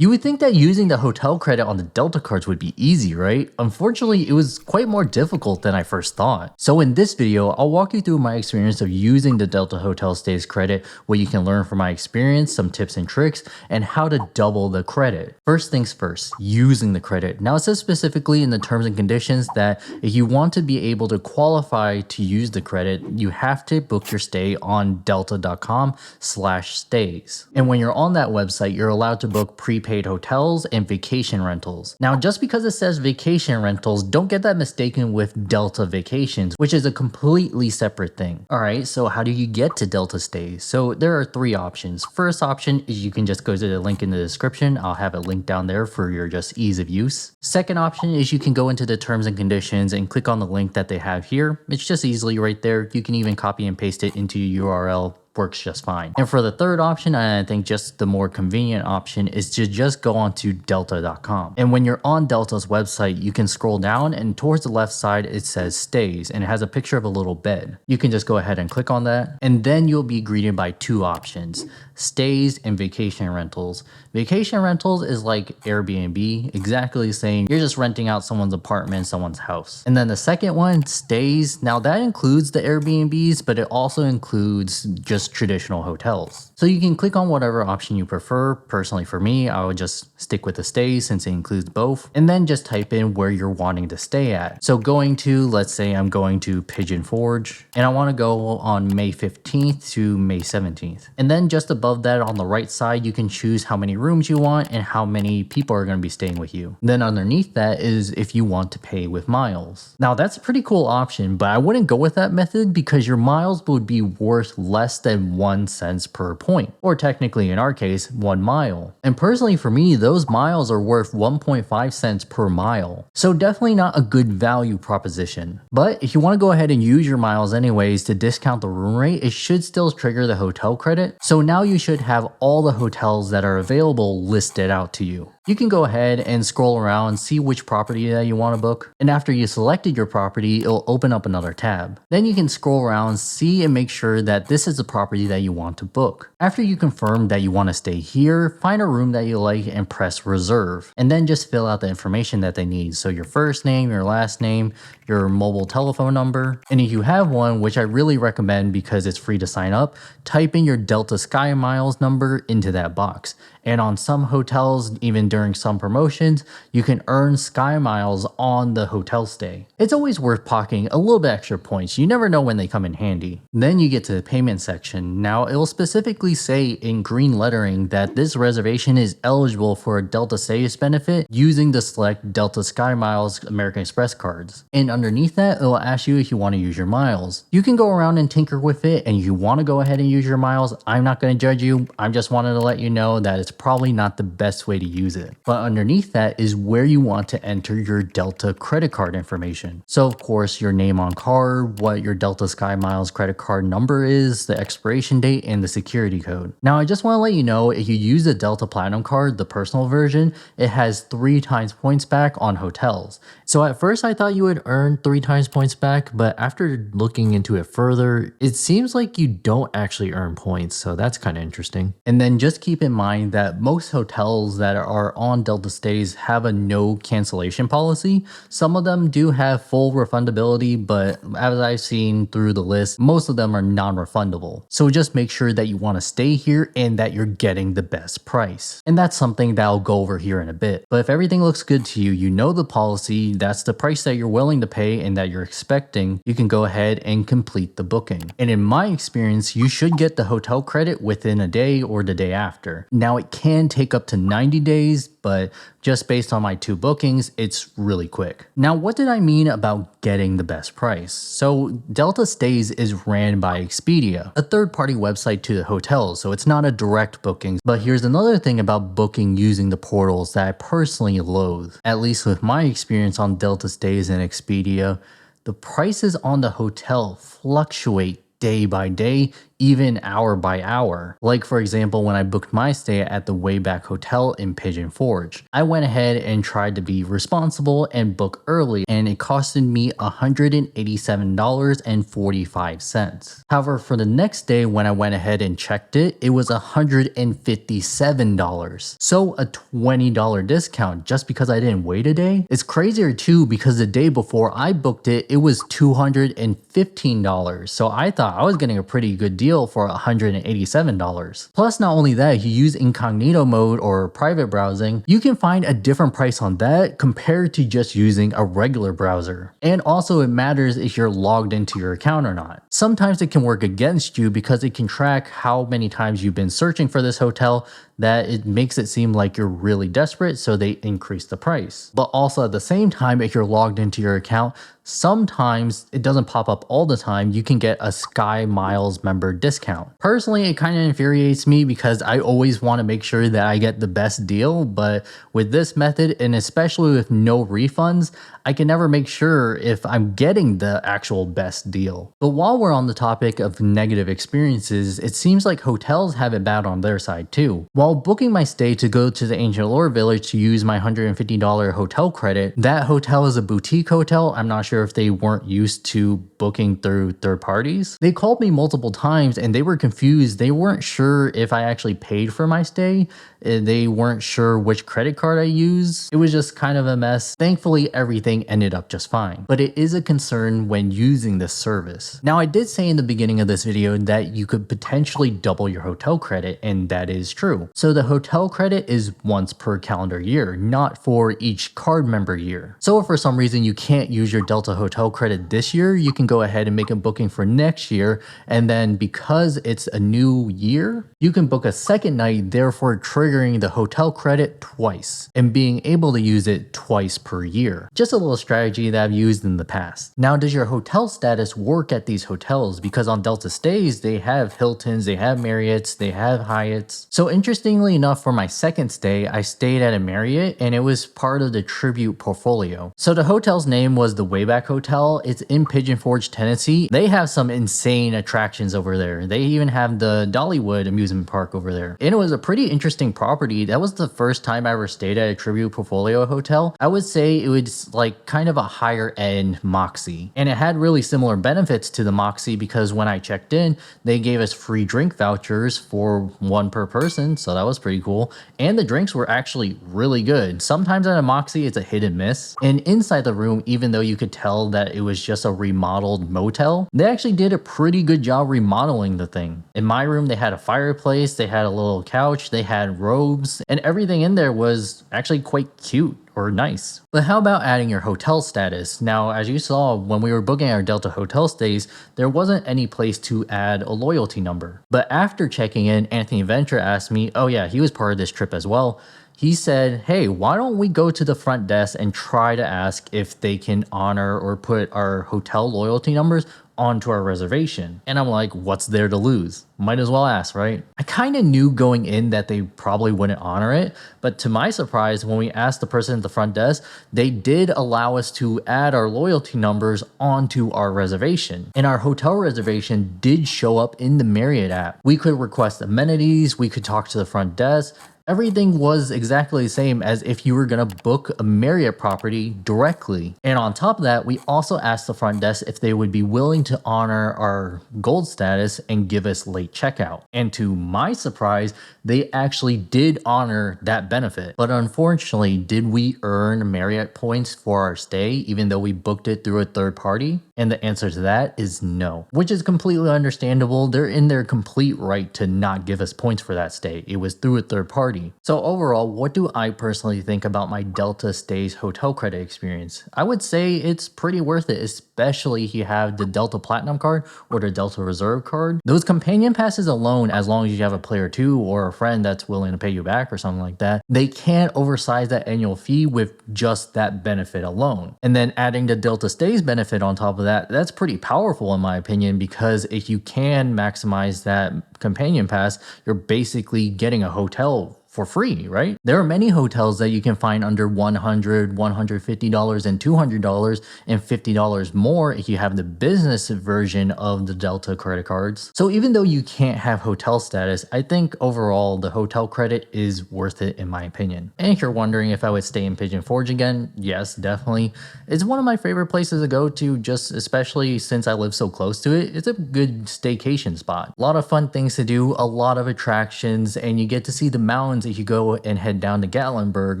You would think that using the hotel credit on the Delta cards would be easy, right? Unfortunately, it was quite more difficult than I first thought. So in this video, I'll walk you through my experience of using the Delta Hotel Stays credit, what you can learn from my experience, some tips and tricks, and how to double the credit. First things first, using the credit. Now it says specifically in the terms and conditions that if you want to be able to qualify to use the credit, you have to book your stay on delta.com/stays. And when you're on that website, you're allowed to book prepaid hotels and vacation rentals. Now, just because it says vacation rentals, don't get that mistaken with Delta Vacations, which is a completely separate thing. All right, so how do you get to Delta Stays? So there are three options. First option is you can just go to the link in the description. I'll have a link down there for your just ease of use. Second option is you can go into the terms and conditions and click on the link that they have here. It's just easily right there. You can even copy and paste it into your URL. Works just fine. And for the third option, and I think just the more convenient option, is to just go on to delta.com. And when you're on Delta's website, you can scroll down and towards the left side it says stays and it has a picture of a little bed. You can just go ahead and click on that, and then you'll be greeted by two options: stays and vacation rentals. Vacation rentals is like Airbnb, exactly saying you're just renting out someone's apartment, someone's house. And then the second one, stays, now that includes the Airbnbs, but it also includes just traditional hotels. So you can click on whatever option you prefer. Personally for me, I would just stick with the stays since it includes both, and then just type in where you're wanting to stay at. So going to, let's say I'm going to Pigeon Forge and I want to go on May 15th to May 17th. And then just above that on the right side, you can choose how many rooms you want and how many people are going to be staying with you. Then underneath that is if you want to pay with miles. Now that's a pretty cool option, but I wouldn't go with that method because your miles would be worth less than 1 cent per point, or technically in our case 1 mile. And personally for me, those miles are worth 1.5 cents per mile, so definitely not a good value proposition. But if you want to go ahead and use your miles anyways to discount the room rate, it should still trigger the hotel credit. So now you should have all the hotels that are available listed out to you. You can go ahead and scroll around and see which property that you want to book. And after you selected your property, it'll open up another tab. Then you can scroll around, see and make sure that this is the property that you want to book. After you confirm that you want to stay here, find a room that you like and press reserve. And then just fill out the information that they need. So your first name, your last name, your mobile telephone number. And if you have one, which I really recommend because it's free to sign up, type in your Delta Sky Miles number into that box. And on some hotels, even during some promotions, you can earn Sky Miles on the hotel stay. It's always worth pocketing a little bit extra points. You never know when they come in handy. Then you get to the payment section. Now it will specifically say in green lettering that this reservation is eligible for a Delta Stays benefit using the select Delta Sky Miles American Express cards. And underneath that, it will ask you if you want to use your miles. You can go around and tinker with it, and if you want to go ahead and use your miles, I'm not going to judge you. I just wanted to let you know that it's probably not the best way to use it. But underneath that is where you want to enter your Delta credit card information. So of course, your name on card, what your Delta Sky Miles credit card number is, the expiration date, and the security code. Now I just want to let you know, if you use the Delta Platinum card, the personal version, it has 3 times points back on hotels. So at first I thought you would earn 3 times points back, but after looking into it further, it seems like you don't actually earn points, so that's kind of interesting. And then just keep in mind that most hotels that are on Delta Stays have a no cancellation policy. Some of them do have full refundability, but as I've seen through the list, most of them are non-refundable. So just make sure that you want to stay here and that you're getting the best price. And that's something that I'll go over here in a bit. But if everything looks good to you, you know the policy, that's the price that you're willing to pay and that you're expecting, you can go ahead and complete the booking. And in my experience, you should get the hotel credit within a day or the day after. Now it can take up to 90 days, but just based on my 2 bookings, it's really quick. Now, what did I mean about getting the best price? So Delta Stays is ran by Expedia, a third-party website to the hotels, so it's not a direct booking. But here's another thing about booking using the portals that I personally loathe. At least with my experience on Delta Stays and Expedia, the prices on the hotel fluctuate day by day, even hour by hour. Like for example, when I booked my stay at the Wayback Hotel in Pigeon Forge, I went ahead and tried to be responsible and book early, and it costed me $187.45. However, for the next day when I went ahead and checked it, it was $157. So a $20 discount just because I didn't wait a day. It's crazier too because the day before I booked it, it was $215. So I thought I was getting a pretty good deal for $187. Plus, not only that, if you use incognito mode or private browsing, you can find a different price on that compared to just using a regular browser. And also it matters if you're logged into your account or not. Sometimes it can work against you because it can track how many times you've been searching for this hotel, that it makes it seem like you're really desperate, so they increase the price. But also at the same time, if you're logged into your account, sometimes it doesn't pop up all the time, you can get a Sky Miles member discount. Personally, it kind of infuriates me because I always want to make sure that I get the best deal, but with this method, and especially with no refunds, I can never make sure if I'm getting the actual best deal. But while we're on the topic of negative experiences, it seems like hotels have it bad on their side too. While booking my stay to go to the Ancient Lore Village to use my $150 hotel credit, that hotel is a boutique hotel. I'm not sure if they weren't used to booking through third parties. They called me multiple times and they were confused. They weren't sure if I actually paid for my stay. They weren't sure which credit card I used. It was just kind of a mess. Thankfully, everything ended up just fine. But it is a concern when using this service. Now, I did say in the beginning of this video that you could potentially double your hotel credit, and that is true. So the hotel credit is once per calendar year, not for each card member year. So if for some reason you can't use your Delta hotel credit this year, you can go ahead and make a booking for next year, and then because it's a new year, you can book a second night, therefore triggering the hotel credit twice and being able to use it twice per year. Just a little strategy that I've used in the past. Now, does your hotel status work at these hotels? Because on Delta stays, they have Hiltons, they have Marriotts, they have Hyatts. So interestingly enough, for my second stay, I stayed at a Marriott and it was part of the Tribute portfolio. So the hotel's name was the Wayback Hotel. It's in Pigeon Forge, Tennessee. They have some insane attractions over there. They even have the Dollywood amusement park over there. And it was a pretty interesting property. That was the first time I ever stayed at a Tribute portfolio hotel. I would say it was like kind of a higher end Moxie. And it had really similar benefits to the Moxie because when I checked in, they gave us free drink vouchers for one per person. So that was pretty cool. And the drinks were actually really good. Sometimes at a Moxie, it's a hit and miss. And inside the room, even though you could tell that it was just a remodeled motel, they actually did a pretty good job remodeling the thing. In my room, they had a fireplace, they had a little couch, they had robes, and everything in there was actually quite cute or nice. But how about adding your hotel status? Now, as you saw, when we were booking our Delta hotel stays, there wasn't any place to add a loyalty number. But after checking in, Anthony Ventura asked me, oh yeah, he was part of this trip as well. He said, hey, why don't we go to the front desk and try to ask if they can honor or put our hotel loyalty numbers onto our reservation. And I'm like, what's there to lose? Might as well ask, right? I kind of knew going in that they probably wouldn't honor it, but to my surprise, when we asked the person at the front desk, they did allow us to add our loyalty numbers onto our reservation. And our hotel reservation did show up in the Marriott app. We could request amenities, we could talk to the front desk. Everything was exactly the same as if you were gonna book a Marriott property directly. And on top of that, we also asked the front desk if they would be willing to honor our gold status and give us late checkout. And to my surprise, they actually did honor that benefit. But unfortunately, did we earn Marriott points for our stay even though we booked it through a third party? And the answer to that is no, which is completely understandable. They're in their complete right to not give us points for that stay. It was through a third party. So overall, what do I personally think about my Delta Stays hotel credit experience? I would say it's pretty worth it, especially if you have the Delta Platinum card or the Delta Reserve card. Those companion passes alone, as long as you have a player 2 or a friend that's willing to pay you back or something like that, they can't oversize that annual fee with just that benefit alone. And then adding the Delta Stays benefit on top of that, that's pretty powerful in my opinion, because if you can maximize that companion pass, you're basically getting a hotel for free, right? There are many hotels that you can find under $100, $150, and $200 and $50 more if you have the business version of the Delta credit cards. So even though you can't have hotel status, I think overall the hotel credit is worth it in my opinion. And if you're wondering if I would stay in Pigeon Forge again, yes, definitely. It's one of my favorite places to go to, just especially since I live so close to it. It's a good staycation spot. A lot of fun things to do, a lot of attractions, and you get to see the mountains if you go and head down to Gatlinburg.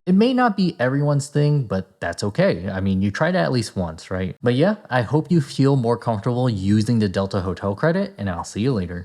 It may not be everyone's thing, but that's okay. I mean, you tried it at least once, right? But yeah, I hope you feel more comfortable using the Delta Hotel credit, and I'll see you later.